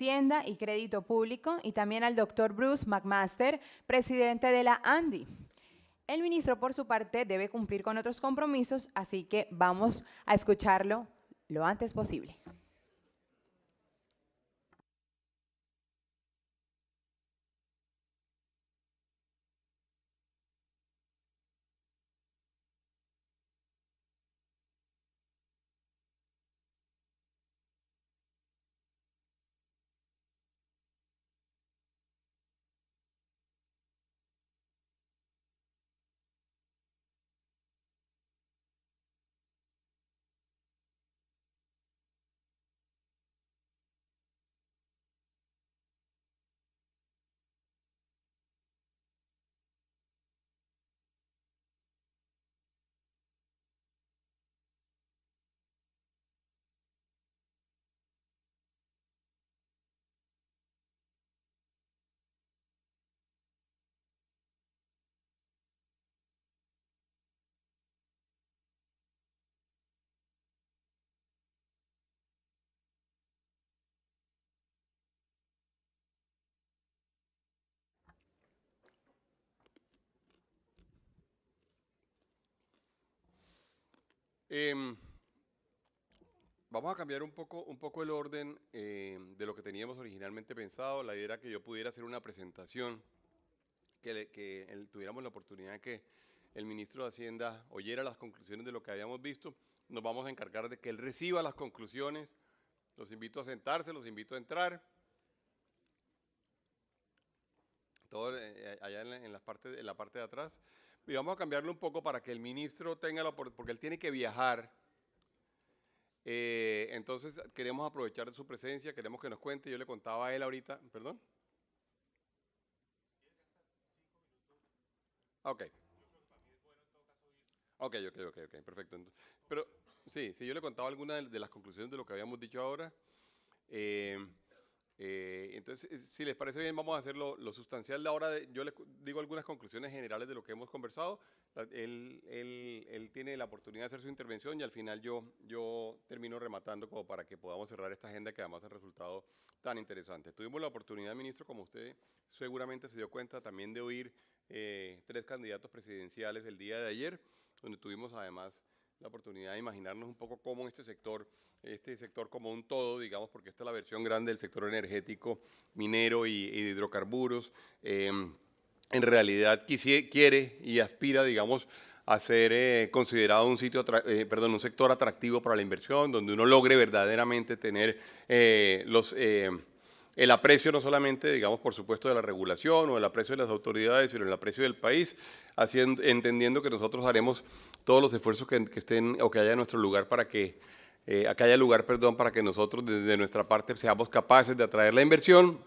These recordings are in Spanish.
Hacienda y Crédito Público, y también al doctor Bruce McMaster, presidente de la ANDI. El ministro, por su parte, debe cumplir con otros compromisos, así que vamos a escucharlo lo antes posible. Vamos a cambiar un poco el orden de lo que teníamos originalmente pensado. La idea era que yo pudiera hacer una presentación, que tuviéramos la oportunidad de que el ministro de Hacienda oyera las conclusiones de lo que habíamos visto. Nos vamos a encargar de que él reciba las conclusiones. Los invito a sentarse, los invito a entrar. Todo allá en la parte de atrás. Y vamos a cambiarlo un poco para que el ministro tenga la oportunidad, porque él tiene que viajar. Entonces queremos aprovechar de su presencia, queremos que nos cuente. Yo le contaba a él ahorita, perdón. Ok. Ok, perfecto. Pero sí, yo le contaba algunas de las conclusiones de lo que habíamos dicho ahora. Entonces, si les parece bien, vamos a hacer lo sustancial de ahora. Yo les digo algunas conclusiones generales de lo que hemos conversado. Él tiene la oportunidad de hacer su intervención y al final yo termino rematando como para que podamos cerrar esta agenda que además ha resultado tan interesante. Tuvimos la oportunidad, ministro, como usted seguramente se dio cuenta, también de oír 3 candidatos presidenciales el día de ayer, donde tuvimos además la oportunidad de imaginarnos un poco cómo este sector como un todo, digamos, porque esta es la versión grande del sector energético, minero y de hidrocarburos, en realidad quiere y aspira, digamos, a ser considerado un sector atractivo para la inversión, donde uno logre verdaderamente tener el aprecio no solamente, digamos, por supuesto, de la regulación o el aprecio de las autoridades, sino el aprecio del país, entendiendo que nosotros haremos todos los esfuerzos que estén o que haya en nuestro lugar para que acá haya lugar, para que nosotros desde nuestra parte seamos capaces de atraer la inversión.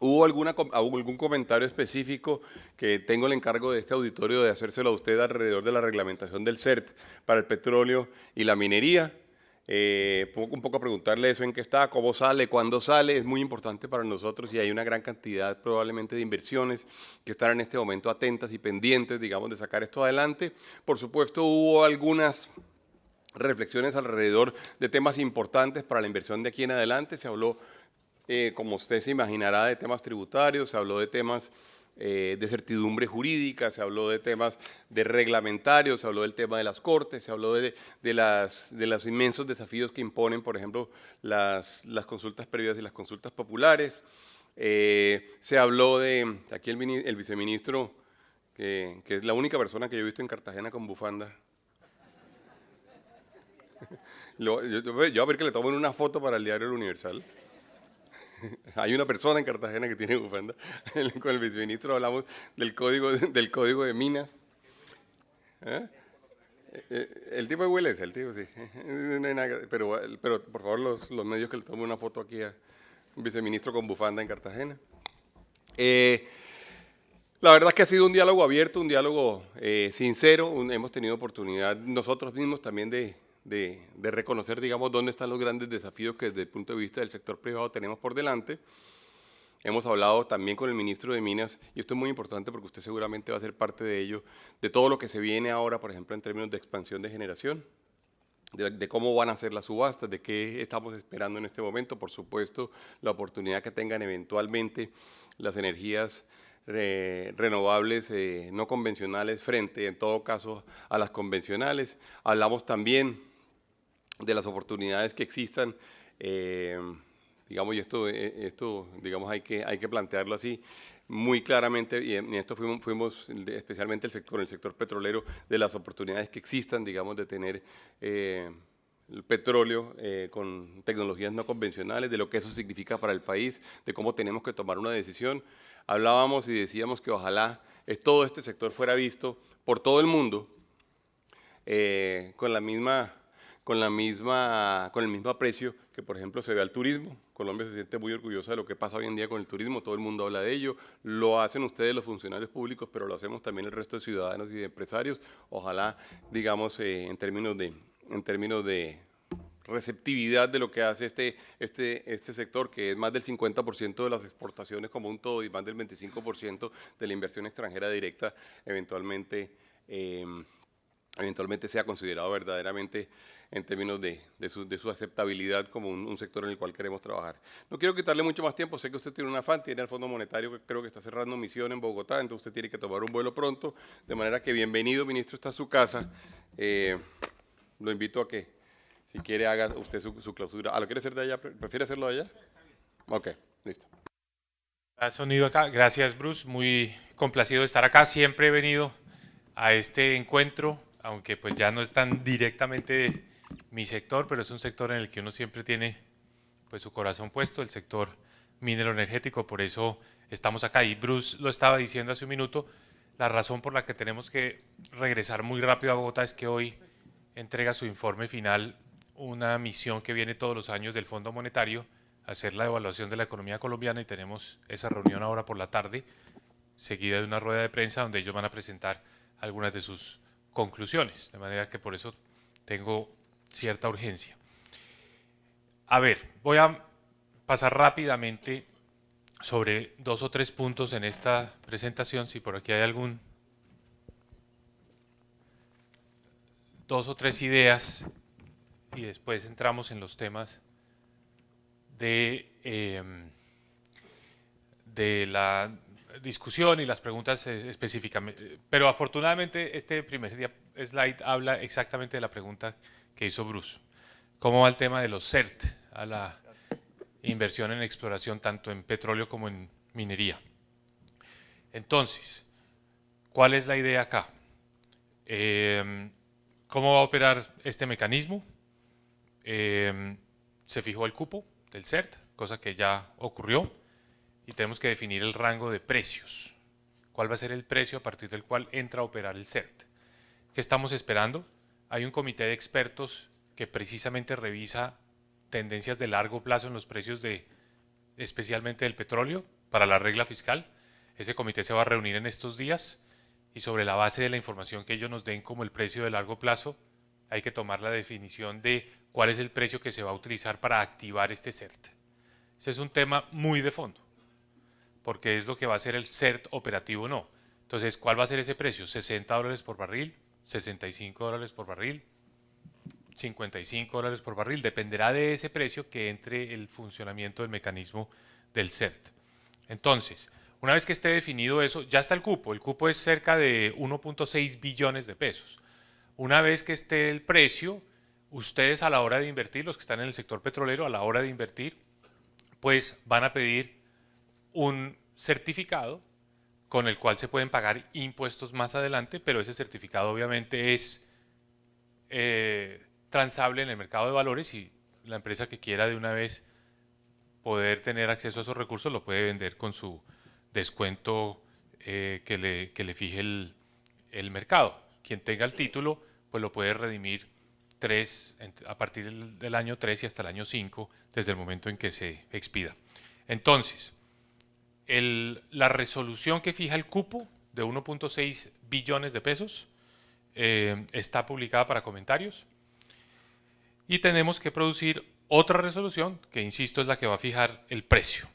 ¿Hubo algún comentario específico que tengo el encargo de este auditorio de hacérselo a usted alrededor de la reglamentación del CERT para el petróleo y la minería? Un poco preguntarle eso, en qué está, cómo sale, cuándo sale, es muy importante para nosotros y hay una gran cantidad probablemente de inversiones que están en este momento atentas y pendientes, digamos, de sacar esto adelante. Por supuesto, hubo algunas reflexiones alrededor de temas importantes para la inversión de aquí en adelante. Se habló, como usted se imaginará, de temas tributarios, se habló de temas de certidumbre jurídica, se habló de temas de reglamentarios, se habló del tema de las cortes, se habló de los inmensos desafíos que imponen, por ejemplo, las consultas previas y las consultas populares. Se habló de, aquí el viceministro, que es la única persona que yo he visto en Cartagena con bufanda. Yo voy a ver que le tomen una foto para el diario El Universal. Hay una persona en Cartagena que tiene bufanda. Con el viceministro hablamos del código de minas. ¿Eh? El tipo de Hueles, el tipo sí. No hay nada pero por favor los medios que le tomen una foto aquí a un viceministro con bufanda en Cartagena. La verdad es que ha sido un diálogo abierto, un diálogo sincero. Hemos tenido oportunidad nosotros mismos también de reconocer, digamos, dónde están los grandes desafíos que desde el punto de vista del sector privado tenemos por delante. Hemos hablado también con el ministro de Minas, y esto es muy importante porque usted seguramente va a ser parte de ello, de todo lo que se viene ahora, por ejemplo, en términos de expansión de generación. de cómo van a ser las subastas, de qué estamos esperando en este momento, por supuesto, la oportunidad que tengan eventualmente las energías renovables no convencionales frente, en todo caso, a las convencionales. Hablamos también de las oportunidades que existan, digamos, y esto digamos, hay que plantearlo así, muy claramente, y en esto fuimos especialmente con el sector petrolero, de las oportunidades que existan, digamos, de tener el petróleo con tecnologías no convencionales, de lo que eso significa para el país, de cómo tenemos que tomar una decisión. Hablábamos y decíamos que ojalá todo este sector fuera visto por todo el mundo con el mismo aprecio que, por ejemplo, se ve al turismo. Colombia se siente muy orgullosa de lo que pasa hoy en día con el turismo, todo el mundo habla de ello, lo hacen ustedes los funcionarios públicos, pero lo hacemos también el resto de ciudadanos y de empresarios. Ojalá, digamos, en términos de receptividad de lo que hace este sector, que es más del 50% de las exportaciones como un todo y más del 25% de la inversión extranjera directa, eventualmente sea considerado verdaderamente en términos de su aceptabilidad como un sector en el cual queremos trabajar. No quiero quitarle mucho más tiempo, sé que usted tiene un afán, tiene el Fondo Monetario que creo que está cerrando misión en Bogotá, entonces usted tiene que tomar un vuelo pronto, de manera que bienvenido, ministro, está a su casa. Lo invito a que, si quiere, haga usted su clausura. ¿Lo quiere hacer de allá? ¿Prefiere hacerlo de allá? Ok, listo. Sonido acá. Gracias, Bruce. Muy complacido de estar acá. Siempre he venido a este encuentro, aunque pues ya no es tan directamente mi sector, pero es un sector en el que uno siempre tiene pues su corazón puesto, el sector minero energético, por eso estamos acá. Y Bruce lo estaba diciendo hace un minuto, la razón por la que tenemos que regresar muy rápido a Bogotá es que hoy entrega su informe final una misión que viene todos los años del Fondo Monetario a hacer la evaluación de la economía colombiana, y tenemos esa reunión ahora por la tarde, seguida de una rueda de prensa donde ellos van a presentar algunas de sus conclusiones, de manera que por eso tengo cierta urgencia. A ver, voy a pasar rápidamente sobre 2 o 3 puntos en esta presentación, si por aquí hay 2 o 3 ideas, y después entramos en los temas de la discusión y las preguntas específicamente. Pero afortunadamente este primer slide habla exactamente de la pregunta que hizo Bruce. ¿Cómo va el tema de los CERT, a la inversión en exploración tanto en petróleo como en minería? Entonces, ¿cuál es la idea acá? ¿Cómo va a operar este mecanismo? Se fijó el cupo del CERT, cosa que ya ocurrió, y tenemos que definir el rango de precios. ¿Cuál va a ser el precio a partir del cual entra a operar el CERT? ¿Qué estamos esperando? Hay un comité de expertos que precisamente revisa tendencias de largo plazo en los precios especialmente del petróleo, para la regla fiscal. Ese comité se va a reunir en estos días y sobre la base de la información que ellos nos den como el precio de largo plazo, hay que tomar la definición de cuál es el precio que se va a utilizar para activar este CERT. Ese es un tema muy de fondo, porque es lo que va a ser el CERT operativo o no. Entonces, ¿cuál va a ser ese precio? $60 por barril, $65 por barril, $55 por barril. Dependerá de ese precio que entre el funcionamiento del mecanismo del CERT. Entonces, una vez que esté definido eso, ya está el cupo. El cupo es cerca de 1.6 billones de pesos. Una vez que esté el precio, ustedes a la hora de invertir, los que están en el sector petrolero, a la hora de invertir, pues van a pedir un certificado con el cual se pueden pagar impuestos más adelante, pero ese certificado obviamente es transable en el mercado de valores, y la empresa que quiera de una vez poder tener acceso a esos recursos lo puede vender con su descuento que le fije el mercado. Quien tenga el título pues lo puede redimir a partir del año 3 y hasta el año 5 desde el momento en que se expida. Entonces, la resolución que fija el cupo de 1.6 billones de pesos está publicada para comentarios, y tenemos que producir otra resolución que, insisto, es la que va a fijar el precio,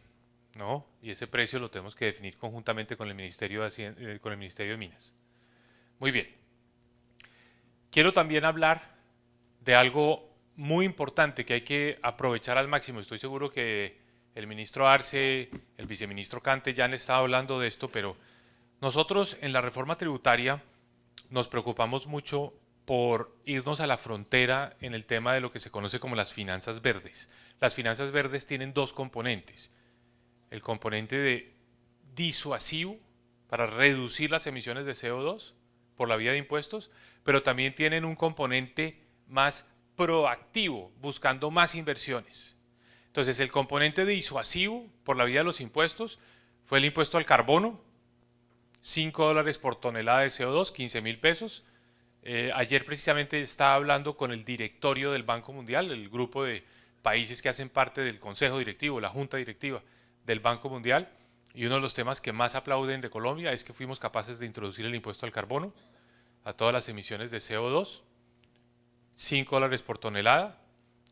¿no? Y ese precio lo tenemos que definir conjuntamente con el Ministerio de Minas. Muy bien. Quiero también hablar de algo muy importante que hay que aprovechar al máximo. Estoy seguro que el ministro Arce, el viceministro Cante ya han estado hablando de esto, pero nosotros en la reforma tributaria nos preocupamos mucho por irnos a la frontera en el tema de lo que se conoce como las finanzas verdes. Las finanzas verdes tienen dos componentes. El componente de disuasivo para reducir las emisiones de CO2 por la vía de impuestos, pero también tienen un componente más proactivo, buscando más inversiones. Entonces, el componente disuasivo por la vía de los impuestos fue el impuesto al carbono, $5 por tonelada de CO2, 15.000 pesos. Ayer precisamente estaba hablando con el directorio del Banco Mundial, el grupo de países que hacen parte del consejo directivo, la junta directiva del Banco Mundial, y uno de los temas que más aplauden de Colombia es que fuimos capaces de introducir el impuesto al carbono, a todas las emisiones de CO2, $5 por tonelada.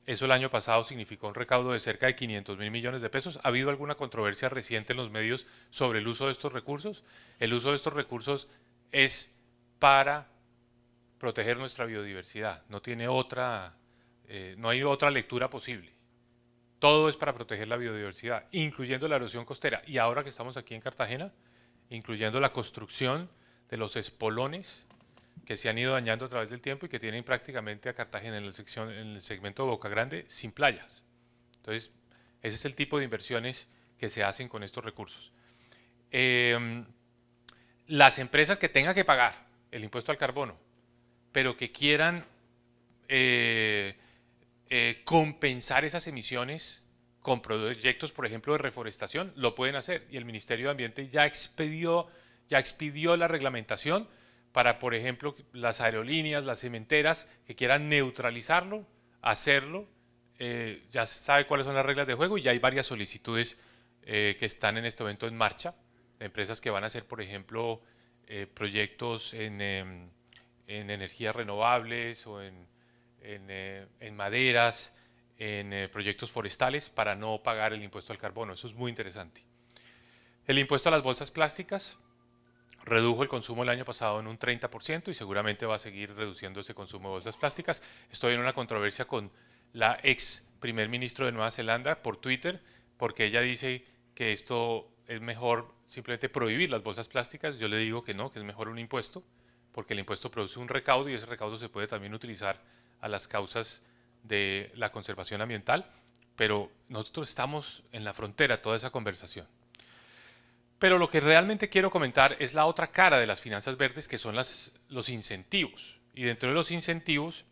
Eso el año pasado significó un recaudo de cerca de 500.000 millones de pesos. ¿Ha habido alguna controversia reciente en los medios sobre el uso de estos recursos? El uso de estos recursos es para proteger nuestra biodiversidad. No tiene otra, no hay otra lectura posible. Todo es para proteger la biodiversidad, incluyendo la erosión costera. Y ahora que estamos aquí en Cartagena, incluyendo la construcción de los espolones que se han ido dañando a través del tiempo y que tienen prácticamente a Cartagena en el segmento de Boca Grande sin playas. Entonces, ese es el tipo de inversiones que se hacen con estos recursos. Las empresas que tengan que pagar el impuesto al carbono, pero que quieran compensar esas emisiones con proyectos, por ejemplo, de reforestación, lo pueden hacer. Y el Ministerio de Ambiente ya expidió la reglamentación para, por ejemplo, las aerolíneas, las cementeras que quieran neutralizarlo, hacerlo. Ya se sabe cuáles son las reglas de juego y ya hay varias solicitudes que están en este momento en marcha, de empresas que van a hacer, por ejemplo, proyectos en energías renovables o en maderas, en proyectos forestales para no pagar el impuesto al carbono. Eso es muy interesante. El impuesto a las bolsas plásticas redujo el consumo el año pasado en un 30% y seguramente va a seguir reduciendo ese consumo de bolsas plásticas. Estoy en una controversia con la ex primer ministro de Nueva Zelanda por Twitter, porque ella dice que esto es mejor simplemente prohibir las bolsas plásticas. Yo le digo que no, que es mejor un impuesto, porque el impuesto produce un recaudo y ese recaudo se puede también utilizar a las causas de la conservación ambiental, pero nosotros estamos en la frontera de toda esa conversación. Pero lo que realmente quiero comentar es la otra cara de las finanzas verdes, que son los incentivos. Y dentro de los incentivos,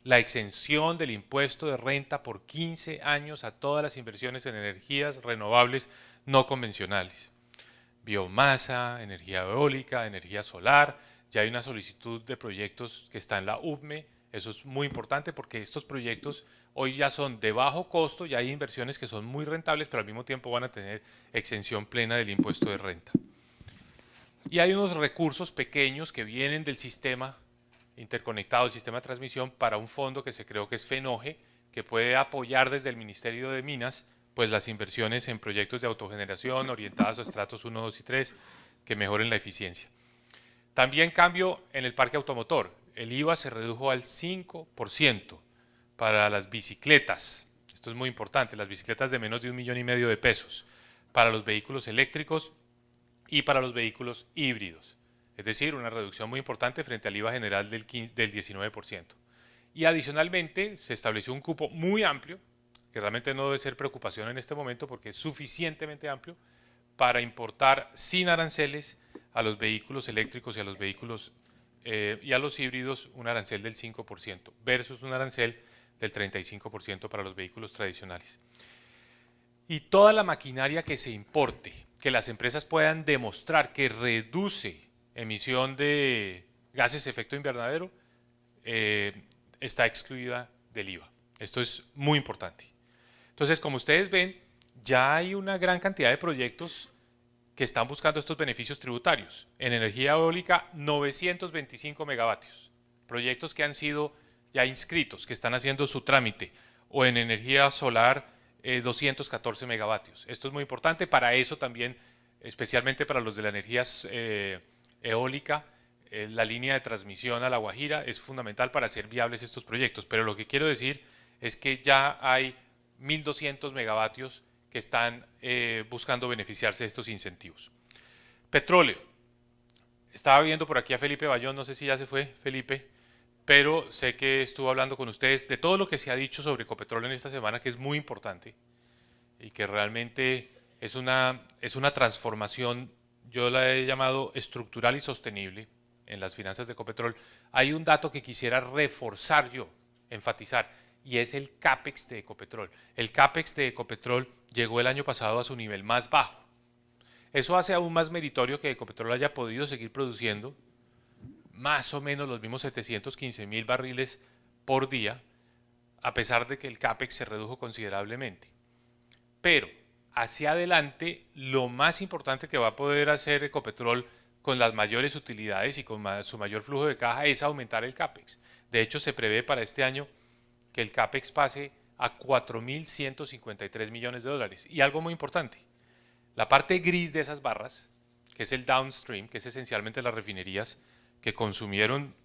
la exención del impuesto de renta por 15 años a todas las inversiones en energías renovables no convencionales. Biomasa, energía eólica, energía solar. Ya hay una solicitud de proyectos que está en la UPME. Eso es muy importante porque estos proyectos hoy ya son de bajo costo, ya hay inversiones que son muy rentables, pero al mismo tiempo van a tener exención plena del impuesto de renta. Y hay unos recursos pequeños que vienen del sistema interconectado, el sistema de transmisión, para un fondo que se creó que es FENOGE, que puede apoyar desde el Ministerio de Minas pues las inversiones en proyectos de autogeneración orientadas a estratos 1, 2 y 3 que mejoren la eficiencia. También cambio en el parque automotor. El IVA se redujo al 5% para las bicicletas. Esto es muy importante, las bicicletas de menos de 1,5 millones de pesos, para los vehículos eléctricos y para los vehículos híbridos. Es decir, una reducción muy importante frente al IVA general del 19%. Y adicionalmente se estableció un cupo muy amplio, que realmente no debe ser preocupación en este momento porque es suficientemente amplio para importar sin aranceles a los vehículos eléctricos y a los vehículos y a los híbridos un arancel del 5% versus un arancel del 35% para los vehículos tradicionales. Y toda la maquinaria que se importe, que las empresas puedan demostrar que reduce emisión de gases de efecto invernadero, está excluida del IVA. Esto es muy importante. Entonces, como ustedes ven, ya hay una gran cantidad de proyectos que están buscando estos beneficios tributarios. En energía eólica, 925 megavatios. Proyectos que han sido ya inscritos, que están haciendo su trámite. O en energía solar, 214 megavatios. Esto es muy importante. Para eso también, especialmente para los de la energía eólica, la línea de transmisión a La Guajira es fundamental para hacer viables estos proyectos. Pero lo que quiero decir es que ya hay 1.200 megavatios que están buscando beneficiarse de estos incentivos. Petróleo. Estaba viendo por aquí a Felipe Bayón, no sé si ya se fue, Felipe, pero sé que estuvo hablando con ustedes de todo lo que se ha dicho sobre Ecopetrol en esta semana, que es muy importante y que realmente es una transformación, yo la he llamado estructural y sostenible en las finanzas de Ecopetrol. Hay un dato que quisiera reforzar yo, enfatizar, y es el CAPEX de Ecopetrol. El CAPEX de Ecopetrol llegó el año pasado a su nivel más bajo. Eso hace aún más meritorio que Ecopetrol haya podido seguir produciendo más o menos los mismos 715.000 barriles por día, a pesar de que el CAPEX se redujo considerablemente. Pero hacia adelante, lo más importante que va a poder hacer Ecopetrol con las mayores utilidades y con su mayor flujo de caja es aumentar el CAPEX. De hecho, se prevé para este año que el CAPEX pase a 4.153 millones de dólares. Y algo muy importante, la parte gris de esas barras, que es el downstream, que es esencialmente las refinerías, que consumieron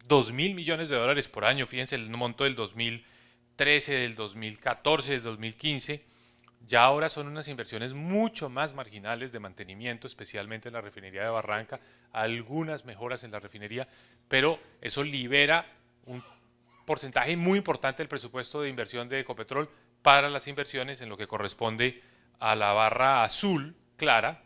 2.000 millones de dólares por año, fíjense el monto del 2013, del 2014, del 2015, ya ahora son unas inversiones mucho más marginales de mantenimiento, especialmente en la refinería de Barranca, algunas mejoras en la refinería, pero eso libera un porcentaje muy importante del presupuesto de inversión de Ecopetrol para las inversiones en lo que corresponde a la barra azul clara,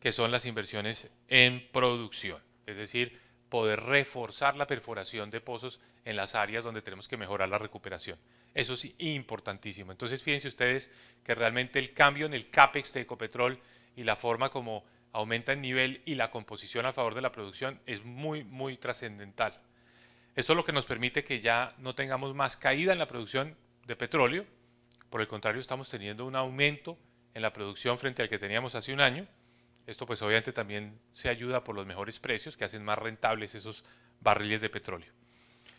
que son las inversiones en producción, es decir, poder reforzar la perforación de pozos en las áreas donde tenemos que mejorar la recuperación. Eso es importantísimo. Entonces, fíjense ustedes que realmente el cambio en el CAPEX de Ecopetrol y la forma como aumenta el nivel y la composición a favor de la producción es muy, muy trascendental. Esto es lo que nos permite que ya no tengamos más caída en la producción de petróleo. Por el contrario, estamos teniendo un aumento en la producción frente al que teníamos hace un año. Esto pues obviamente también se ayuda por los mejores precios que hacen más rentables esos barriles de petróleo.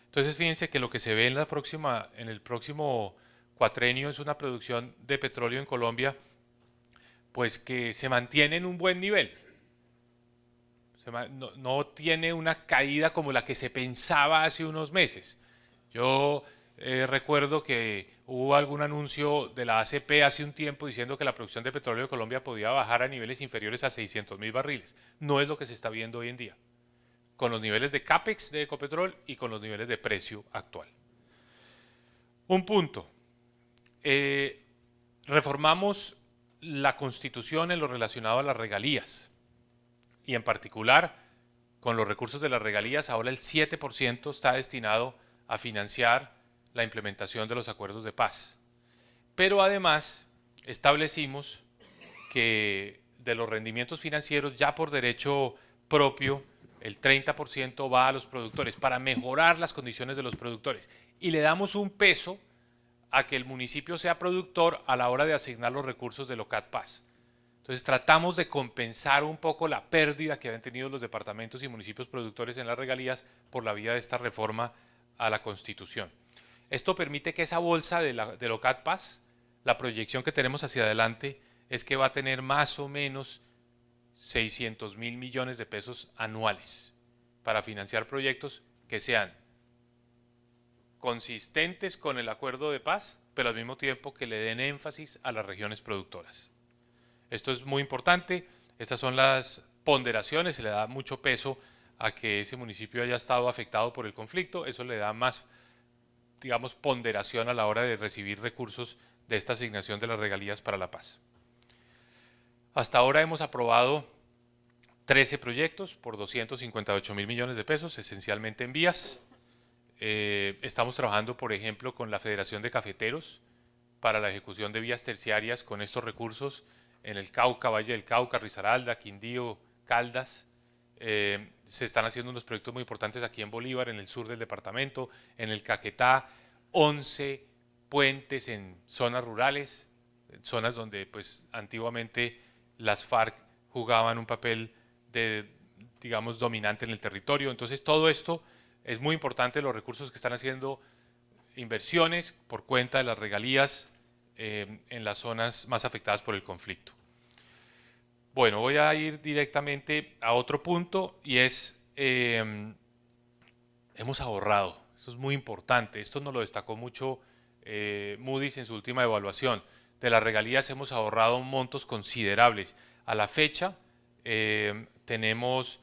Entonces fíjense que lo que se ve en el próximo cuatrenio es una producción de petróleo en Colombia pues que se mantiene en un buen nivel. No tiene una caída como la que se pensaba hace unos meses. Yo recuerdo que hubo algún anuncio de la ACP hace un tiempo diciendo que la producción de petróleo de Colombia podía bajar a niveles inferiores a 600.000 barriles. No es lo que se está viendo hoy en día, con los niveles de CAPEX de Ecopetrol y con los niveles de precio actual. Un punto. Reformamos la Constitución en lo relacionado a las regalías y en particular con los recursos de las regalías. Ahora el 7% está destinado a financiar la implementación de los acuerdos de paz. Pero además establecimos que de los rendimientos financieros ya por derecho propio el 30% va a los productores para mejorar las condiciones de los productores y le damos un peso a que el municipio sea productor a la hora de asignar los recursos del OCAT Paz. Entonces tratamos de compensar un poco la pérdida que habían tenido los departamentos y municipios productores en las regalías por la vía de esta reforma a la Constitución. Esto permite que esa bolsa del OCAT Paz, la proyección que tenemos hacia adelante es que va a tener más o menos 600.000 millones de pesos anuales para financiar proyectos que sean consistentes con el acuerdo de paz, pero al mismo tiempo que le den énfasis a las regiones productoras. Esto es muy importante, estas son las ponderaciones, se le da mucho peso a que ese municipio haya estado afectado por el conflicto, eso le da más, digamos, ponderación a la hora de recibir recursos de esta asignación de las regalías para la paz. Hasta ahora hemos aprobado 13 proyectos por 258.000 millones de pesos, esencialmente en vías. Estamos trabajando, por ejemplo, con la Federación de Cafeteros para la ejecución de vías terciarias con estos recursos en el Cauca, Valle del Cauca, Risaralda, Quindío, Caldas. Se están haciendo unos proyectos muy importantes aquí en Bolívar, en el sur del departamento, en el Caquetá, 11 puentes en zonas rurales, zonas donde pues antiguamente las FARC jugaban un papel digamos, dominante en el territorio. Entonces todo esto es muy importante, los recursos que están haciendo inversiones por cuenta de las regalías en las zonas más afectadas por el conflicto. Bueno, voy a ir directamente a otro punto y es hemos ahorrado. Eso es muy importante. Esto nos lo destacó mucho Moody's en su última evaluación. De las regalías hemos ahorrado montos considerables. A la fecha tenemos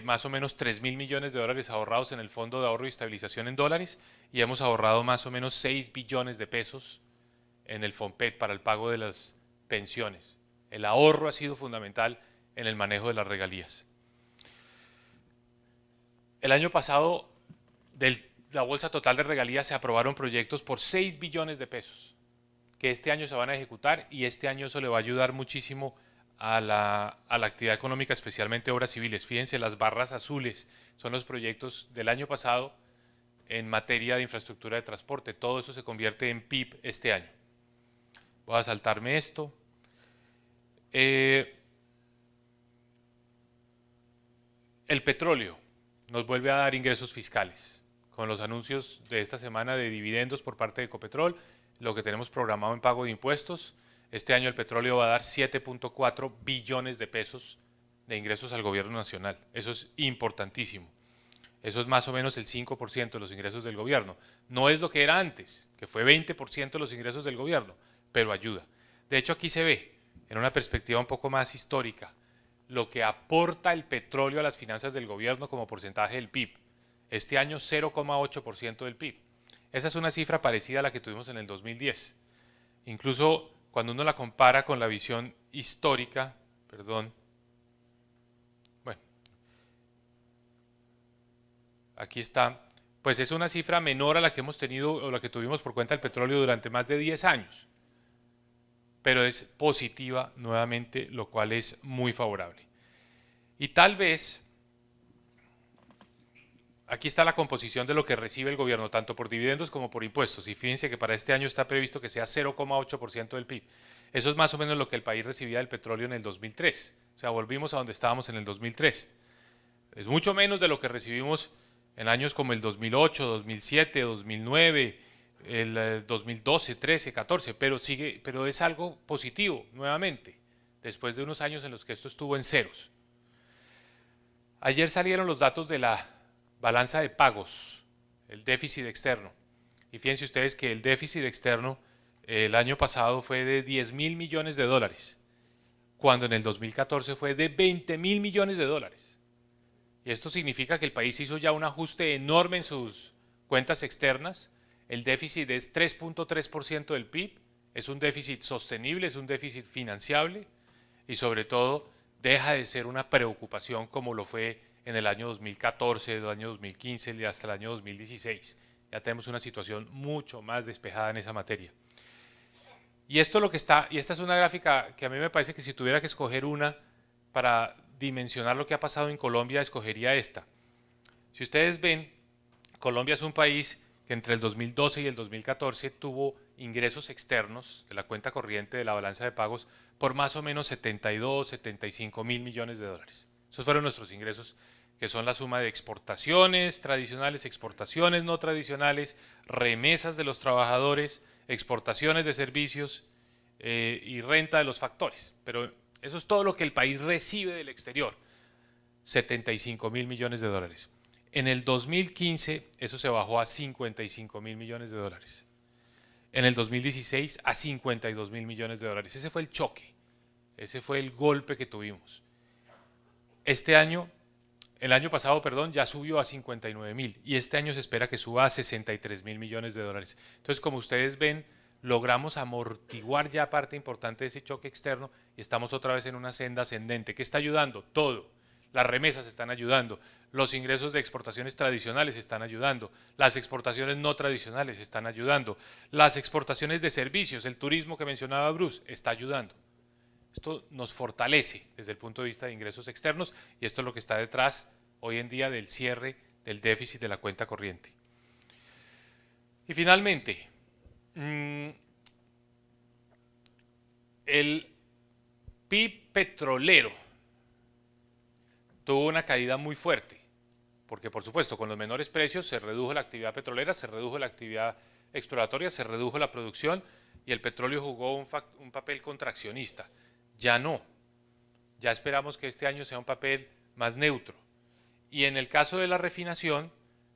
más o menos 3.000 millones de dólares ahorrados en el Fondo de Ahorro y Estabilización en dólares y hemos ahorrado más o menos 6 billones de pesos en el FOMPET para el pago de las pensiones. El ahorro ha sido fundamental en el manejo de las regalías. El año pasado, de la bolsa total de regalías se aprobaron proyectos por 6 billones de pesos, que este año se van a ejecutar y este año eso le va a ayudar muchísimo a la actividad económica, especialmente obras civiles. Fíjense, las barras azules son los proyectos del año pasado en materia de infraestructura de transporte. Todo eso se convierte en PIB este año. Voy a saltarme esto. El petróleo nos vuelve a dar ingresos fiscales con los anuncios de esta semana de dividendos por parte de Ecopetrol, lo que tenemos programado en pago de impuestos. Este año el petróleo va a dar 7.4 billones de pesos de ingresos al gobierno nacional. Eso es importantísimo. Eso es más o menos el 5% de los ingresos del gobierno. No es lo que era antes, que fue 20% de los ingresos del gobierno, pero ayuda. De hecho, aquí se ve, en una perspectiva un poco más histórica, lo que aporta el petróleo a las finanzas del gobierno como porcentaje del PIB. Este año 0,8% del PIB. Esa es una cifra parecida a la que tuvimos en el 2010. Incluso cuando uno la compara con la visión histórica, aquí está, pues es una cifra menor a la que hemos tenido o la que tuvimos por cuenta del petróleo durante más de 10 años. Pero es positiva nuevamente, lo cual es muy favorable. Y tal vez, aquí está la composición de lo que recibe el gobierno, tanto por dividendos como por impuestos. Y fíjense que para este año está previsto que sea 0,8% del PIB. Eso es más o menos lo que el país recibía del petróleo en el 2003. O sea, volvimos a donde estábamos en el 2003. Es mucho menos de lo que recibimos en años como el 2008, 2007, 2009, el 2012, 13, 14, pero es algo positivo nuevamente, después de unos años en los que esto estuvo en ceros. Ayer salieron los datos de la balanza de pagos, el déficit externo, y fíjense ustedes que el déficit externo el año pasado fue de 10.000 millones de dólares, cuando en el 2014 fue de 20.000 millones de dólares. Y esto significa que el país hizo ya un ajuste enorme en sus cuentas externas. El déficit es 3.3% del PIB, es un déficit sostenible, es un déficit financiable y sobre todo deja de ser una preocupación como lo fue en el año 2014, el año 2015 y hasta el año 2016. Ya tenemos una situación mucho más despejada en esa materia. Y esto lo que está, y esta es una gráfica que a mí me parece que si tuviera que escoger una para dimensionar lo que ha pasado en Colombia, escogería esta. Si ustedes ven, Colombia es un país que entre el 2012 y el 2014 tuvo ingresos externos de la cuenta corriente de la balanza de pagos por más o menos 72, 75 mil millones de dólares. Esos fueron nuestros ingresos, que son la suma de exportaciones tradicionales, exportaciones no tradicionales, remesas de los trabajadores, exportaciones de servicios y renta de los factores. Pero eso es todo lo que el país recibe del exterior, 75 mil millones de dólares. En el 2015 eso se bajó a 55 mil millones de dólares. En el 2016 a 52 mil millones de dólares. Ese fue el choque, ese fue el golpe que tuvimos. Este año, el año pasado, perdón, ya subió a 59 mil y este año se espera que suba a 63 mil millones de dólares. Entonces, como ustedes ven, logramos amortiguar ya parte importante de ese choque externo y estamos otra vez en una senda ascendente. ¿Qué está ayudando? Todo. Las remesas están ayudando, los ingresos de exportaciones tradicionales están ayudando, las exportaciones no tradicionales están ayudando, las exportaciones de servicios, el turismo que mencionaba Bruce, está ayudando. Esto nos fortalece desde el punto de vista de ingresos externos y esto es lo que está detrás hoy en día del cierre del déficit de la cuenta corriente. Y finalmente, el PIB petrolero tuvo una caída muy fuerte, porque por supuesto con los menores precios se redujo la actividad petrolera, se redujo la actividad exploratoria, se redujo la producción y el petróleo jugó un papel contraccionista. Ya no, ya esperamos que este año sea un papel más neutro Y en el caso de la refinación,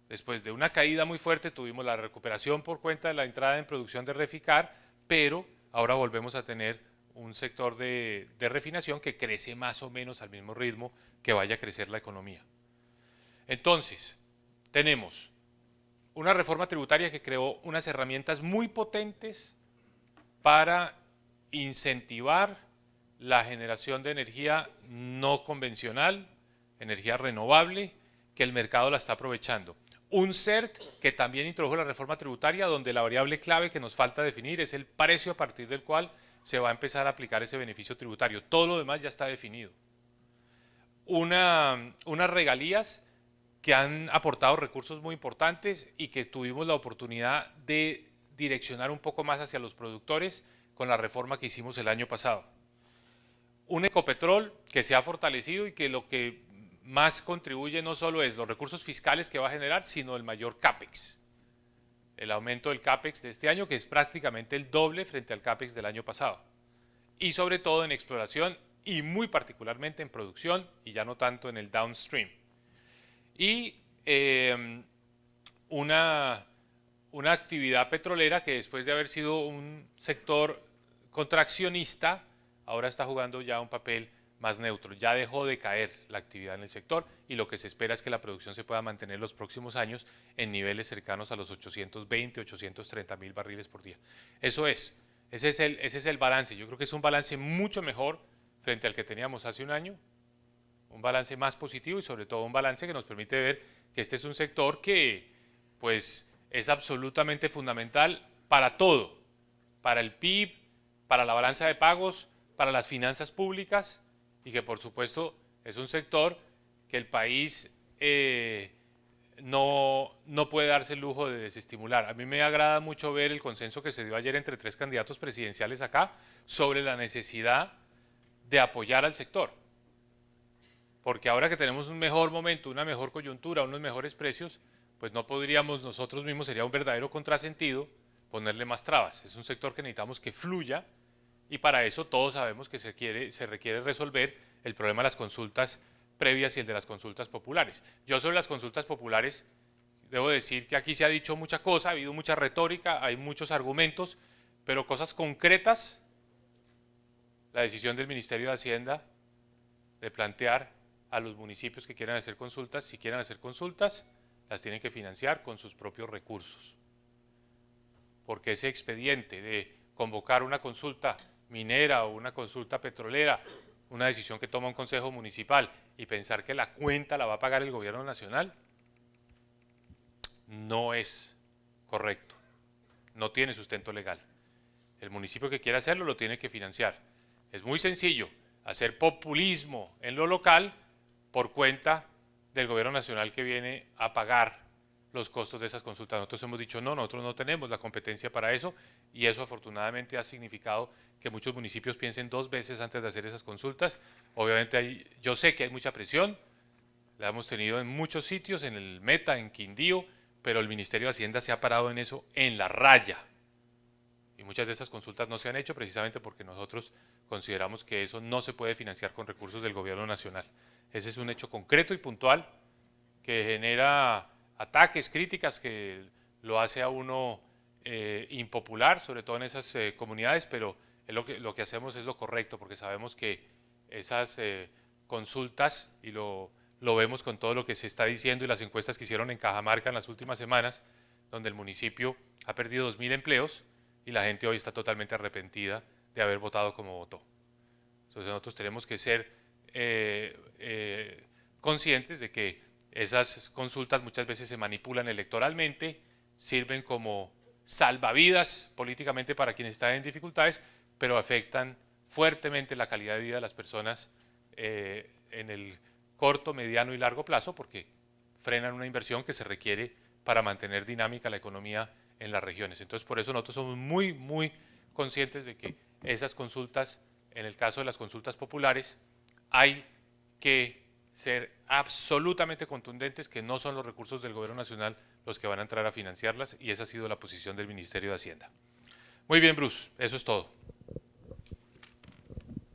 después de una caída muy fuerte, tuvimos la recuperación por cuenta de la entrada en producción de Reficar, pero ahora volvemos a tener un sector de refinación que crece más o menos al mismo ritmo que vaya a crecer la economía. Entonces, tenemos una reforma tributaria que creó unas herramientas muy potentes para incentivar la generación de energía no convencional, energía renovable, que el mercado la está aprovechando. Un CERT que también introdujo la reforma tributaria, donde la variable clave que nos falta definir es el precio a partir del cual se va a empezar a aplicar ese beneficio tributario. Todo lo demás ya está definido. Unas regalías que han aportado recursos muy importantes y que tuvimos la oportunidad de direccionar un poco más hacia los productores con la reforma que hicimos el año pasado. Un Ecopetrol que se ha fortalecido y que lo que más contribuye no solo es los recursos fiscales que va a generar, sino el mayor CAPEX. El aumento del CAPEX de este año, que es prácticamente el doble frente al CAPEX del año pasado. Y sobre todo en exploración y muy particularmente en producción y ya no tanto en el downstream. Y una actividad petrolera que después de haber sido un sector contraccionista, ahora está jugando ya un papel más neutro. Ya dejó de caer la actividad en el sector y lo que se espera es que la producción se pueda mantener los próximos años en niveles cercanos a los 820, 830 mil barriles por día. Ese es el balance. Yo creo que es un balance mucho mejor frente al que teníamos hace un año, un balance más positivo y sobre todo un balance que nos permite ver que este es un sector que pues es absolutamente fundamental para todo, para el PIB, para la balanza de pagos, para las finanzas públicas y que por supuesto es un sector que el país no puede darse el lujo de desestimular. A mí me agrada mucho ver el consenso que se dio ayer entre 3 candidatos presidenciales acá sobre la necesidad de apoyar al sector. Porque ahora que tenemos un mejor momento, una mejor coyuntura, unos mejores precios, pues no podríamos nosotros mismos, sería un verdadero contrasentido, ponerle más trabas. Es un sector que necesitamos que fluya y para eso todos sabemos que se requiere resolver el problema de las consultas previas y el de las consultas populares. Yo sobre las consultas populares debo decir que aquí se ha dicho mucha cosa, ha habido mucha retórica, hay muchos argumentos, pero cosas concretas, la decisión del Ministerio de Hacienda de plantear a los municipios que quieran hacer consultas, si quieren hacer consultas, las tienen que financiar con sus propios recursos. Porque ese expediente de convocar una consulta minera o una consulta petrolera, una decisión que toma un consejo municipal y pensar que la cuenta la va a pagar el gobierno nacional, no es correcto, no tiene sustento legal. El municipio que quiera hacerlo lo tiene que financiar. Es muy sencillo hacer populismo en lo local por cuenta del gobierno nacional que viene a pagar los costos de esas consultas. Nosotros hemos dicho no, nosotros no tenemos la competencia para eso y eso afortunadamente ha significado que muchos municipios piensen 2 veces antes de hacer esas consultas. Obviamente yo sé que hay mucha presión, la hemos tenido en muchos sitios, en el Meta, en Quindío, pero el Ministerio de Hacienda se ha parado en eso en la raya. Y muchas de esas consultas no se han hecho precisamente porque nosotros consideramos que eso no se puede financiar con recursos del gobierno nacional. Ese es un hecho concreto y puntual que genera ataques, críticas, que lo hace a uno impopular, sobre todo en esas comunidades, pero lo que hacemos es lo correcto, porque sabemos que esas consultas, y lo vemos con todo lo que se está diciendo y las encuestas que hicieron en Cajamarca en las últimas semanas, donde el municipio ha perdido 2.000 empleos y la gente hoy está totalmente arrepentida de haber votado como votó. Entonces nosotros tenemos que ser conscientes de que esas consultas muchas veces se manipulan electoralmente, sirven como salvavidas políticamente para quienes están en dificultades, pero afectan fuertemente la calidad de vida de las personas en el corto, mediano y largo plazo, porque frenan una inversión que se requiere para mantener dinámica la economía en las regiones. Entonces, por eso nosotros somos muy, muy conscientes de que esas consultas, en el caso de las consultas populares, hay que ser absolutamente contundentes que no son los recursos del gobierno nacional los que van a entrar a financiarlas, y esa ha sido la posición del Ministerio de Hacienda. Muy bien, Bruce, eso es todo.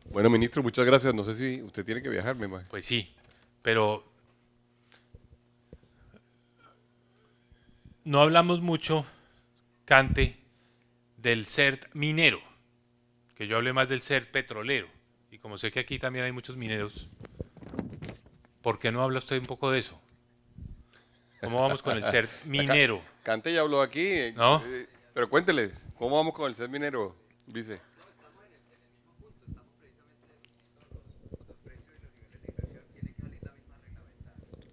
Bueno, ministro, muchas gracias. No sé si usted tiene que viajar, me imagino. Pues sí, pero no hablamos mucho, Cante, del CERT minero, que yo hablé más del CERT petrolero. Y como sé que aquí también hay muchos mineros, ¿por qué no habla usted un poco de eso? ¿Cómo vamos con el CERT minero? Cante ya habló aquí, ¿No? pero cuénteles, ¿cómo vamos con el ser minero, vice?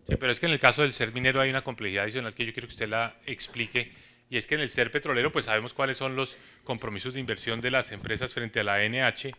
Sí, pero es que en el caso del ser minero hay una complejidad adicional que yo quiero que usted la explique, y es que en el ser petrolero pues sabemos cuáles son los compromisos de inversión de las empresas frente a la NH,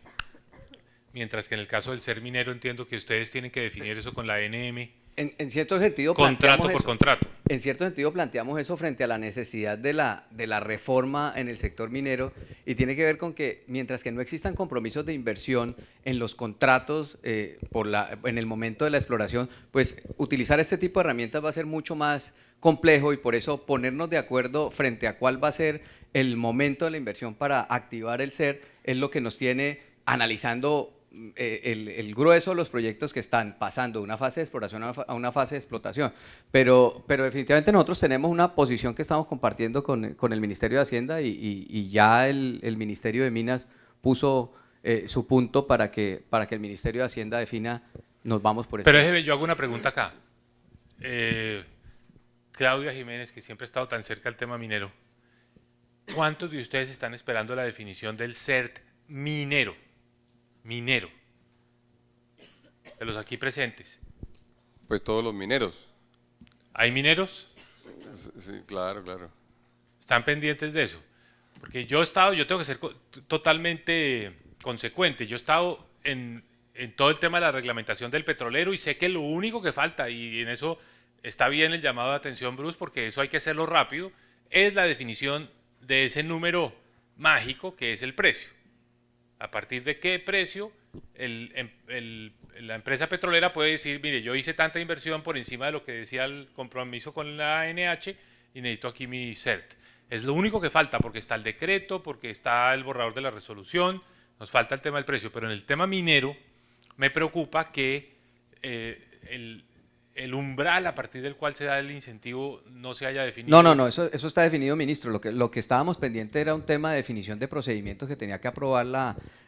mientras que en el caso del ser minero entiendo que ustedes tienen que definir eso con la NM, En cierto sentido, contrato por eso. contrato. En cierto sentido planteamos eso frente a la necesidad de la reforma en el sector minero, y tiene que ver con que mientras que no existan compromisos de inversión en los contratos en el momento de la exploración, pues utilizar este tipo de herramientas va a ser mucho más complejo, y por eso ponernos de acuerdo frente a cuál va a ser el momento de la inversión para activar el SER es lo que nos tiene analizando el grueso de los proyectos que están pasando de una fase de exploración a una fase de explotación. Pero definitivamente nosotros tenemos una posición que estamos compartiendo con el Ministerio de Hacienda, y ya el Ministerio de Minas puso su punto para que el Ministerio de Hacienda defina, nos vamos por eso. Pero déjeme, yo hago una pregunta acá. Claudia Jiménez, que siempre ha estado tan cerca del tema minero, ¿cuántos de ustedes están esperando la definición del CERT minero? Minero, de los aquí presentes. Pues todos los mineros. ¿Hay mineros? Sí, claro, claro. ¿Están pendientes de eso? Porque yo tengo que ser totalmente consecuente. Yo he estado en todo el tema de la reglamentación del petrolero, y sé que lo único que falta, y en eso está bien el llamado de atención, Bruce, porque eso hay que hacerlo rápido, es la definición de ese número mágico que es el precio. ¿A partir de qué precio la empresa petrolera puede decir, mire, yo hice tanta inversión por encima de lo que decía el compromiso con la ANH y necesito aquí mi CERT? Es lo único que falta, porque está el decreto, porque está el borrador de la resolución, nos falta el tema del precio. Pero en el tema minero me preocupa que el umbral a partir del cual se da el incentivo no se haya definido. No, eso está definido, ministro. Lo que estábamos pendiente era un tema de definición de procedimientos que tenía que aprobar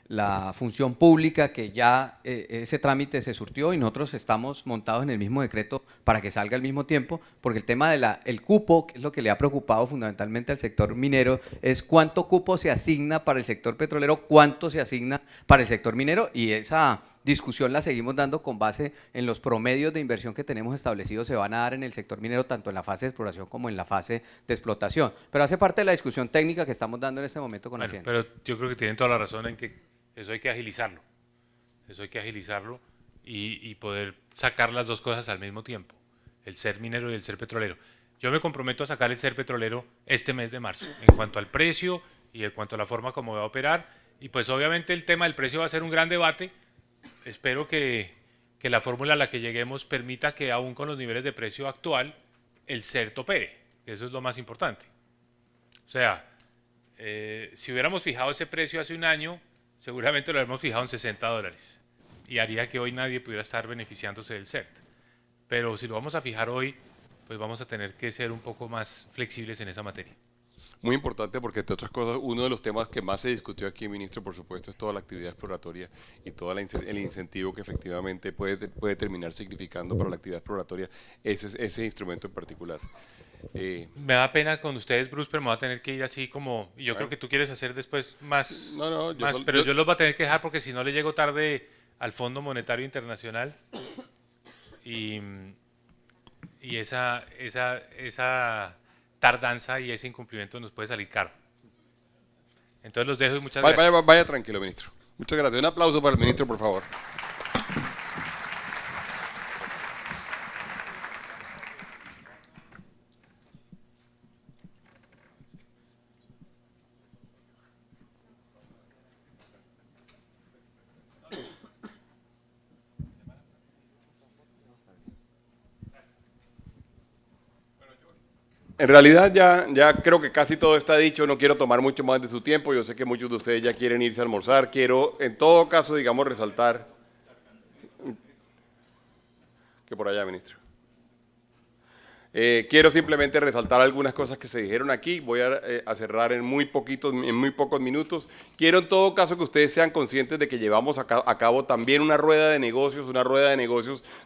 la función pública, que ya ese trámite se surtió, y nosotros estamos montados en el mismo decreto para que salga al mismo tiempo, porque el tema el cupo, que es lo que le ha preocupado fundamentalmente al sector minero, es cuánto cupo se asigna para el sector petrolero, cuánto se asigna para el sector minero, y esa discusión la seguimos dando con base en los promedios de inversión que tenemos establecidos, se van a dar en el sector minero tanto en la fase de exploración como en la fase de explotación. Pero hace parte de la discusión técnica que estamos dando en este momento con Hacienda. Pero yo creo que tienen toda la razón en que eso hay que agilizarlo. Eso hay que agilizarlo y poder sacar las dos cosas al mismo tiempo, el ser minero y el ser petrolero. Yo me comprometo a sacar el ser petrolero este mes de marzo, en cuanto al precio y en cuanto a la forma como va a operar. Y pues obviamente el tema del precio va a ser un gran debate. Espero que la fórmula a la que lleguemos permita que aún con los niveles de precio actual el CERT opere, que eso es lo más importante. O sea, si hubiéramos fijado ese precio hace un año, seguramente lo hubiéramos fijado en $60 y haría que hoy nadie pudiera estar beneficiándose del CERT. Pero si lo vamos a fijar hoy, pues vamos a tener que ser un poco más flexibles en esa materia. Muy importante porque, entre otras cosas, uno de los temas que más se discutió aquí, ministro, por supuesto, es toda la actividad exploratoria y todo el incentivo que efectivamente puede terminar significando para la actividad exploratoria ese instrumento en particular. Me da pena con ustedes, Bruce, pero me voy a tener que ir así como... Y yo creo que tú quieres hacer después más... pero yo los voy a tener que dejar porque si no le llego tarde al Fondo Monetario Internacional y esa tardanza y ese incumplimiento nos puede salir caro. Entonces los dejo y muchas gracias. Vaya tranquilo, ministro. Muchas gracias. Un aplauso para el ministro, por favor. En realidad ya creo que casi todo está dicho, no quiero tomar mucho más de su tiempo, yo sé que muchos de ustedes ya quieren irse a almorzar, quiero en todo caso, digamos, resaltar que por allá, ministro. Quiero simplemente resaltar algunas cosas que se dijeron aquí. Voy a cerrar en muy pocos minutos. Quiero en todo caso que ustedes sean conscientes de que llevamos a cabo también una rueda de negocios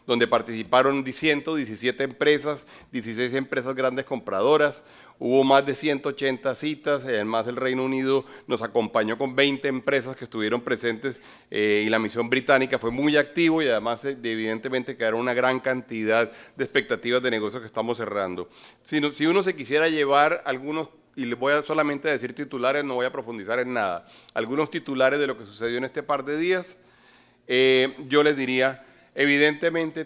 donde participaron 117 empresas, 16 empresas grandes compradoras. Hubo más de 180 citas, además el Reino Unido nos acompañó con 20 empresas que estuvieron presentes y la misión británica fue muy activo y además evidentemente quedaron una gran cantidad de expectativas de negocios que estamos cerrando. Si uno se quisiera llevar algunos, y les voy a solamente decir titulares, no voy a profundizar en nada, algunos titulares de lo que sucedió en este par de días, yo les diría, evidentemente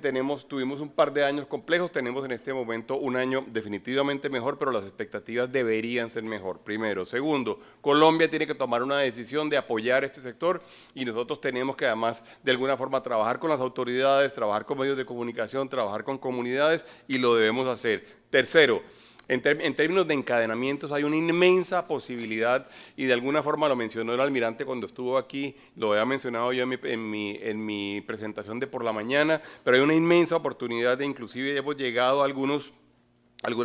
tuvimos un par de años complejos, tenemos en este momento un año definitivamente mejor, pero las expectativas deberían ser mejor, primero. Segundo, Colombia tiene que tomar una decisión de apoyar este sector y nosotros tenemos que además de alguna forma trabajar con las autoridades, trabajar con medios de comunicación, trabajar con comunidades y lo debemos hacer. Tercero, en términos de encadenamientos hay una inmensa posibilidad y de alguna forma lo mencionó el almirante cuando estuvo aquí, lo había mencionado yo en mi presentación de por la mañana, pero hay una inmensa oportunidad de inclusive hemos llegado a algunas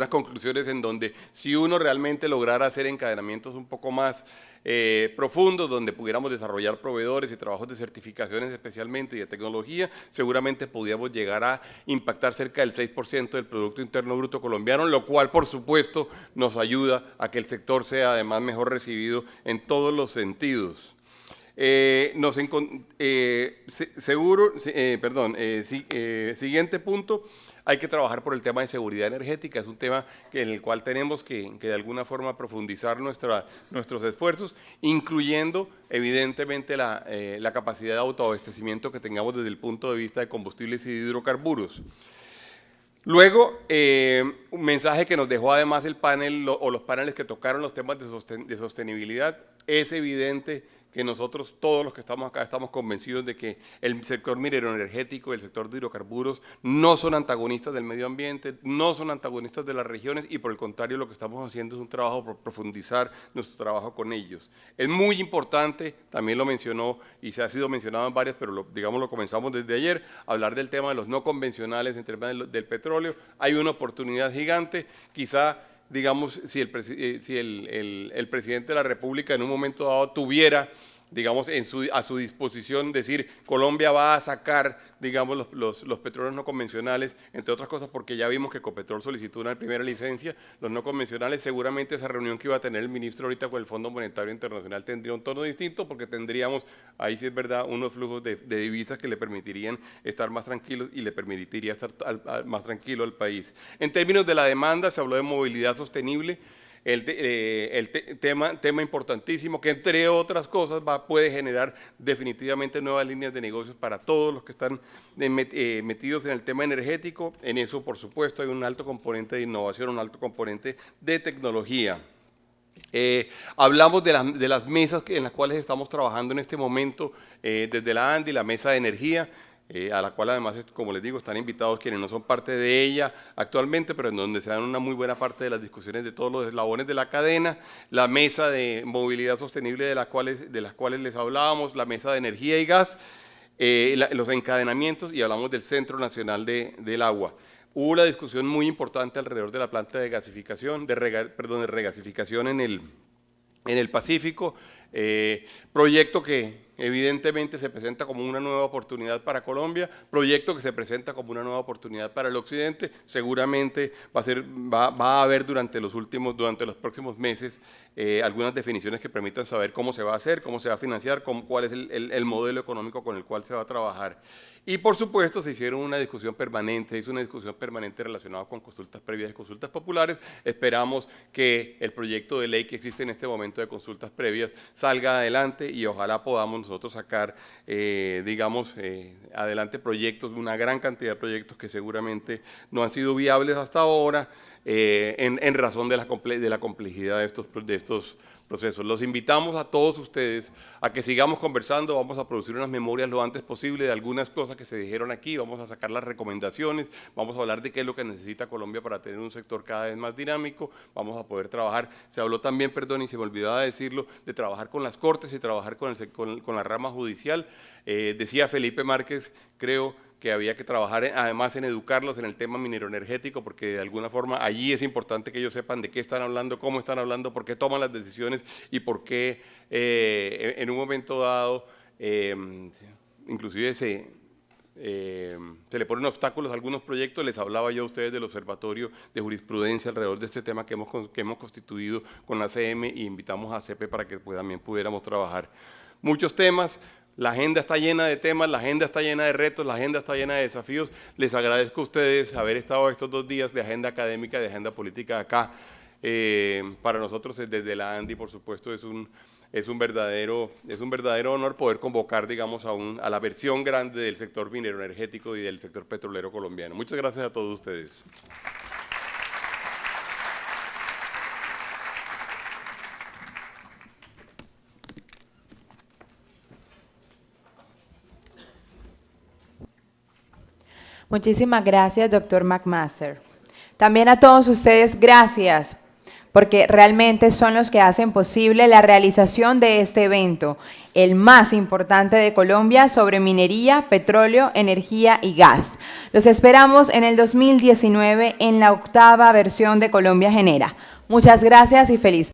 conclusiones en donde si uno realmente lograra hacer encadenamientos un poco más profundos, donde pudiéramos desarrollar proveedores y trabajos de certificaciones especialmente y de tecnología, seguramente podríamos llegar a impactar cerca del 6% del Producto Interno Bruto colombiano, lo cual por supuesto nos ayuda a que el sector sea además mejor recibido en todos los sentidos. Siguiente punto, hay que trabajar por el tema de seguridad energética, es un tema en el cual tenemos que de alguna forma profundizar nuestros esfuerzos, incluyendo evidentemente la capacidad de autoabastecimiento que tengamos desde el punto de vista de combustibles y de hidrocarburos. Luego, un mensaje que nos dejó además el panel o los paneles que tocaron los temas de sostenibilidad, es evidente que nosotros, todos los que estamos acá, estamos convencidos de que el sector minero energético y el sector de hidrocarburos no son antagonistas del medio ambiente, no son antagonistas de las regiones y por el contrario lo que estamos haciendo es un trabajo por profundizar nuestro trabajo con ellos. Es muy importante, también lo mencionó y se ha sido mencionado en varias, pero lo comenzamos desde ayer, hablar del tema de los no convencionales en términos del petróleo. Hay una oportunidad gigante, quizá digamos, si el presidente de la República en un momento dado tuviera, digamos, a su disposición decir Colombia va a sacar, digamos, los petróleos no convencionales, entre otras cosas porque ya vimos que Ecopetrol solicitó una primera licencia, los no convencionales, seguramente esa reunión que iba a tener el ministro ahorita con el Fondo Monetario Internacional tendría un tono distinto porque tendríamos, ahí sí es verdad, unos flujos de divisas que le permitirían estar más tranquilos y le permitiría estar más tranquilo al país. En términos de la demanda, se habló de movilidad sostenible, tema importantísimo que entre otras cosas puede generar definitivamente nuevas líneas de negocios para todos los que están metidos en el tema energético. En eso, por supuesto, hay un alto componente de innovación, un alto componente de tecnología. Hablamos de las mesas en las cuales estamos trabajando en este momento desde la ANDI, la mesa de energía, a la cual además, como les digo, están invitados quienes no son parte de ella actualmente, pero en donde se dan una muy buena parte de las discusiones de todos los eslabones de la cadena, la mesa de movilidad sostenible de las cuales les hablábamos, la mesa de energía y gas, los encadenamientos y hablamos del Centro Nacional del Agua. Hubo una discusión muy importante alrededor de la planta de regasificación en el Pacífico, proyecto que evidentemente se presenta como una nueva oportunidad para Colombia, proyecto que se presenta como una nueva oportunidad para el occidente, seguramente va a haber durante los próximos meses algunas definiciones que permitan saber cómo se va a hacer, cómo se va a financiar, cuál es el modelo económico con el cual se va a trabajar. Y por supuesto se hizo una discusión permanente relacionada con consultas previas y consultas populares. Esperamos que el proyecto de ley que existe en este momento de consultas previas salga adelante y ojalá podamos nosotros sacar, adelante proyectos, una gran cantidad de proyectos que seguramente no han sido viables hasta ahora en razón de la complejidad de estos procesos. Los invitamos a todos ustedes a que sigamos conversando, vamos a producir unas memorias lo antes posible de algunas cosas que se dijeron aquí, vamos a sacar las recomendaciones, vamos a hablar de qué es lo que necesita Colombia para tener un sector cada vez más dinámico, vamos a poder trabajar, se habló también, perdón, y se me olvidaba decirlo, de trabajar con las cortes y trabajar con la rama judicial. Decía Felipe Márquez, creo que había que trabajar además en educarlos en el tema minero energético, porque de alguna forma allí es importante que ellos sepan de qué están hablando, cómo están hablando, por qué toman las decisiones y por qué en un momento dado inclusive se le ponen obstáculos a algunos proyectos. Les hablaba yo a ustedes del Observatorio de Jurisprudencia alrededor de este tema que hemos constituido con la CM y invitamos a CEPE para que también pudiéramos trabajar. Muchos temas. La agenda está llena de temas, la agenda está llena de retos, la agenda está llena de desafíos. Les agradezco a ustedes haber estado estos 2 días de agenda académica, de agenda política acá. Para nosotros desde la ANDI, por supuesto, es un verdadero honor poder convocar, digamos, a la versión grande del sector minero energético y del sector petrolero colombiano. Muchas gracias a todos ustedes. Muchísimas gracias, doctor McMaster. También a todos ustedes, gracias, porque realmente son los que hacen posible la realización de este evento, el más importante de Colombia sobre minería, petróleo, energía y gas. Los esperamos en el 2019 en la 8ª versión de Colombia Genera. Muchas gracias y feliz.